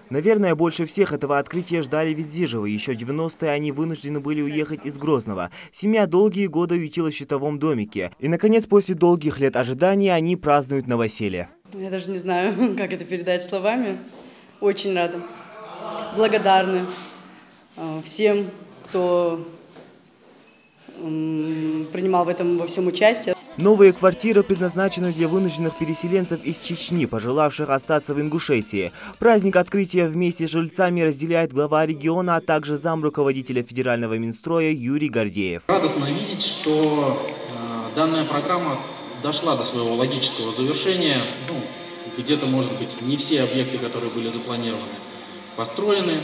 Наверное, больше всех этого открытия ждали Ведзижевы. Еще в 90-е они вынуждены были уехать из Грозного. Семья долгие годы ютилась в щитовом домике. И, наконец, после долгих лет ожидания они празднуют новоселье. Я даже не знаю, как это передать словами. Очень рада. Благодарны всем, кто принимал в этом во всем участие. Новые квартиры предназначены для вынужденных переселенцев из Чечни, пожелавших остаться в Ингушетии. Праздник открытия вместе с жильцами разделяет глава региона, а также замруководителя федерального Минстроя Юрий Гордеев. Радостно видеть, что данная программа дошла до своего логического завершения. Где-то, может быть, не все объекты, которые были запланированы, построены.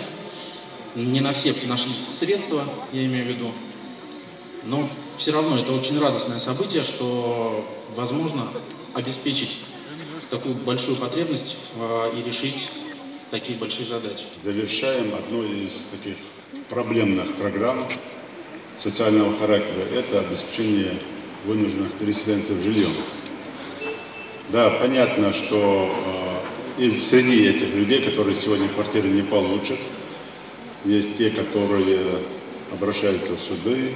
Не на все нашлись средства, я имею в виду. Но все равно это очень радостное событие, что возможно обеспечить такую большую потребность и решить такие большие задачи. Завершаем одну из таких проблемных программ социального характера. Это обеспечение вынужденных переселенцев жильем. Да, понятно, что и среди этих людей, которые сегодня квартиры не получат, есть те, которые обращаются в суды,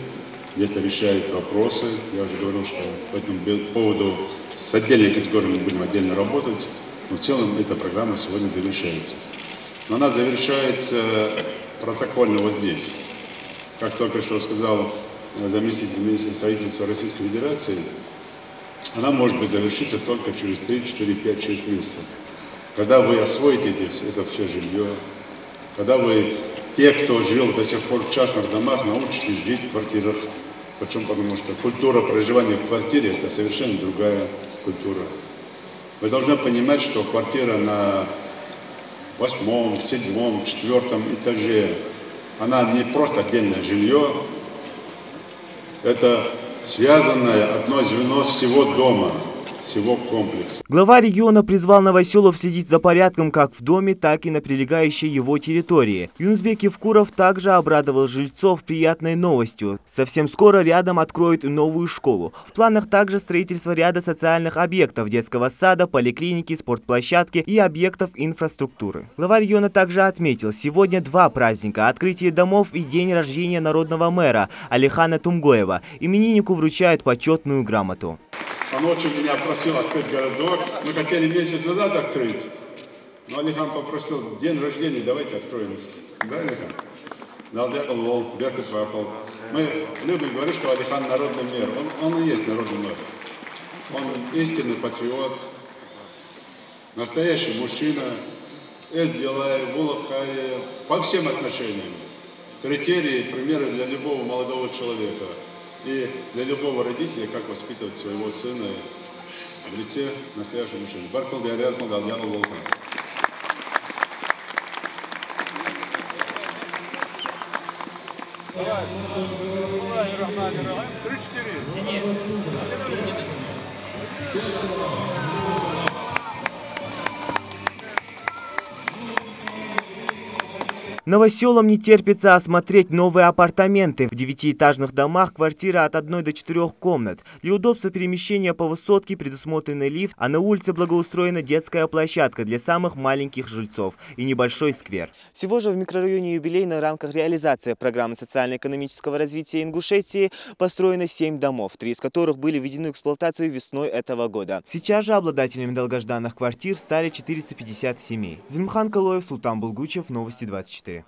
где-то решают вопросы. Я уже говорил, что по этому поводу с отдельной категорией мы будем отдельно работать, но в целом эта программа сегодня завершается. Но она завершается протокольно вот здесь. Как только что сказал заместитель министра строительства Российской Федерации, она может быть завершиться только через 3, 4, 5, 6 месяцев. Когда вы освоите это все жилье, когда вы, те, кто жил до сих пор в частных домах, научитесь жить в квартирах. Почему? Потому что культура проживания в квартире – это совершенно другая культура. Вы должны понимать, что квартира на 8-м, 7-м, 4-м этаже, она не просто отдельное жилье, это связанное одно звено всего дома, всего комплекса. Глава региона призвал новоселов следить за порядком как в доме, так и на прилегающей его территории. Юнусбек Евкуров также обрадовал жильцов приятной новостью. Совсем скоро рядом откроют новую школу. В планах также строительство ряда социальных объектов, детского сада, поликлиники, спортплощадки и объектов инфраструктуры. Глава региона также отметил, сегодня два праздника – открытие домов и день рождения народного мэра Алихана Тумгоева. Имениннику вручают почетную грамоту. Он очень меня просил открыть городок. Мы хотели месяц назад открыть. Но Алихан попросил, день рождения, давайте откроем. Да, Алихан? Мы любим говорить, что Алихан народный мэр. Он и есть народный мэр. Он истинный патриот, настоящий мужчина, по всем отношениям. Критерии, примеры для любого молодого человека. И для любого родителя, как воспитывать своего сына в лице настоящего мужчины. Баркал Диарязал Дальяла Волхан. Новоселам не терпится осмотреть новые апартаменты. В 9-этажных домах квартира от 1 до 4 комнат. Для удобства перемещения по высотке предусмотренный лифт, а на улице благоустроена детская площадка для самых маленьких жильцов и небольшой сквер. Всего же в микрорайоне Юбилейный в рамках реализации программы социально-экономического развития Ингушетии построено 7 домов, 3 из которых были введены в эксплуатацию весной этого года. Сейчас же обладателями долгожданных квартир стали 450 семей. Зимхан Калоев, Султан Булгучев, Новости 24.